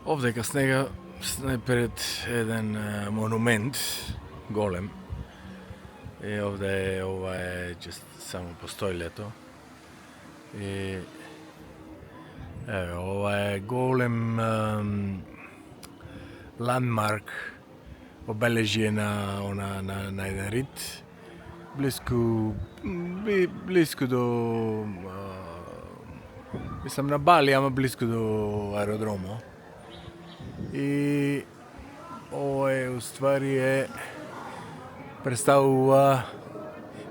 Овдека снега пред еден монумент голем. И овде ова е само постојлето. И ова е голем ландмарк, обележие на еден рид, близко до мислам на Бали, ама близко до аеродромо. И ова е уствари представува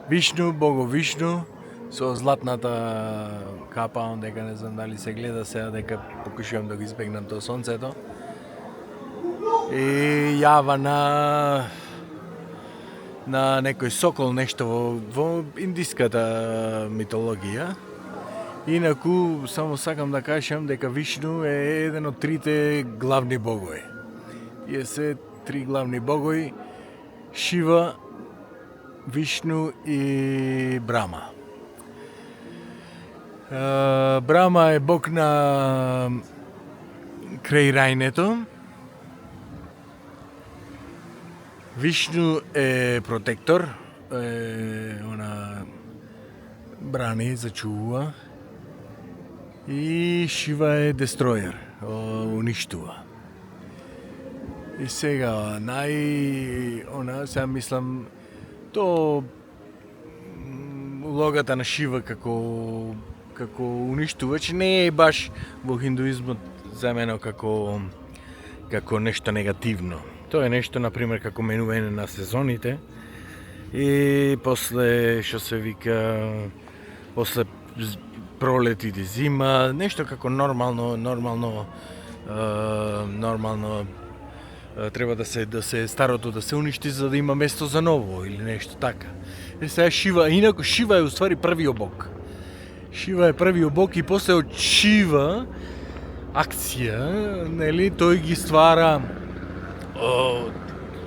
Вишну, Бого Вишну со златната капа, ondека не знам дали се гледа сега, дека покушувам да го избегнам тоа сонцето. И јава на некој сокол, нешто во индиската митологија. Инаку, само сакам да кажам дека Вишну е еден од трите главни богови. Тие се три главни богови: Шива, Вишну и Брама. Брама е бог на креирањето. Вишну е протектор, она брани, зачувува. И Шива е дестројер, уништува. И сега сега мислам улогата на Шива како уништувач не е баш во хиндуизмот замено како нешто негативно. Тоа е нешто, например, како менување на сезоните и после, што се вика, после пролет иде зима, нешто како нормално треба да се старото да се уништи за да има место за ново или нешто така. И сега Шива, инаку Шива е уствари првиот бог. Шива е првиот бог и после од Шива акција, нели, тој ги ствара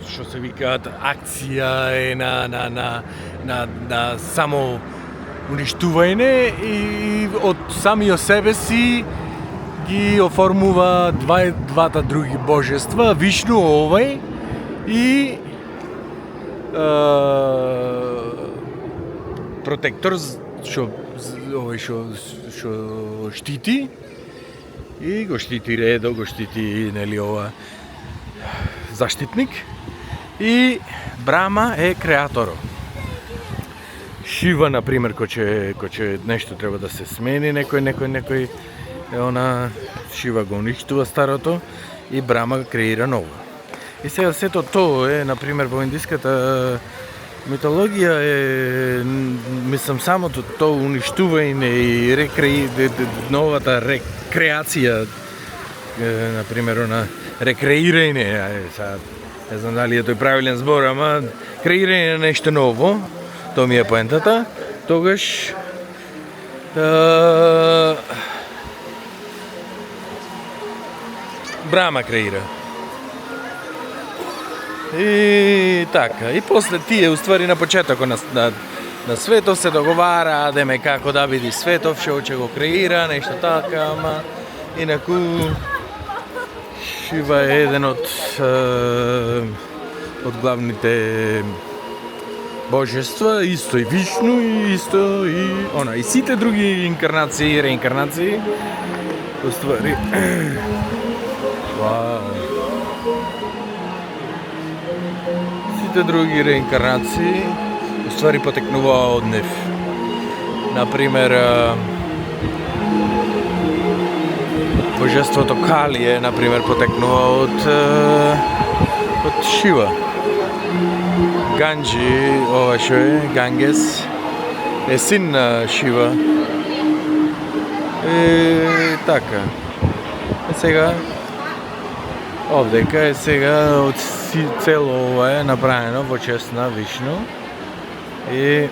што се викаат акција е на само уништување и од самиот себе си ги оформува двата други божества, Вишну овај и протектор што штити и го штити редо, го штити, нели, ова заштитник, и Брама е креаторот. Шива, например, кој нешто треба да се смени, некој Шива го уништува старото и Брама креира ново. И сега сето тоа е, например, во индиската митологија мислам самото тоа уништување и новата рекреација, например, рекреирање, не знам дали е тој правилен збор, ама креирање на нешто ново, тоа ми е поентата, тогаш Брама креира. И така, и после тие, уствари, на почетокот на светот се договара деме како да биде светов, што ќе го креира, нешто така, ама инаку Шива е еден од главните божества, исто и Вишну, исто и сите други инкарнации и реинкарнации, уствари. Вау. Сите други реинкарнации уствари потекнуваа од нив. Например, божеството Кали е, например, потекнува од Шива. Ганджи, ова што е, Гангес, е син на Шива. И така. Сега овдека е сега од цело ова е направено во чест на Вишну и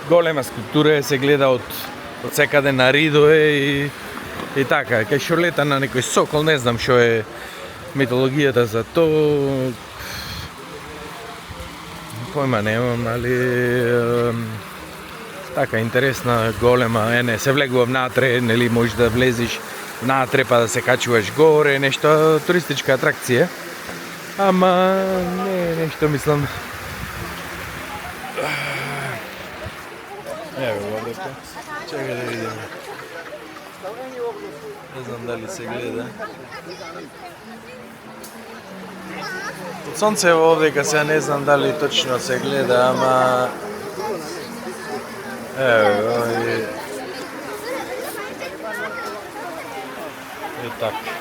голема скулптура се гледа од секаде на ридове и така, кај што лета на некој сокол, не знам што е митологијата за тоа, појма немам, али така интересна, голема, не се влегува внатре, нели можеш да влезеш внатре па да се качуваш горе, нешто туристичка атракција. Ама не нешто мислам. Ево овде. Чекај да видиме. Не знам дали се гледа. Од сонце овдека се не знам дали точно се гледа, ама ево, е така.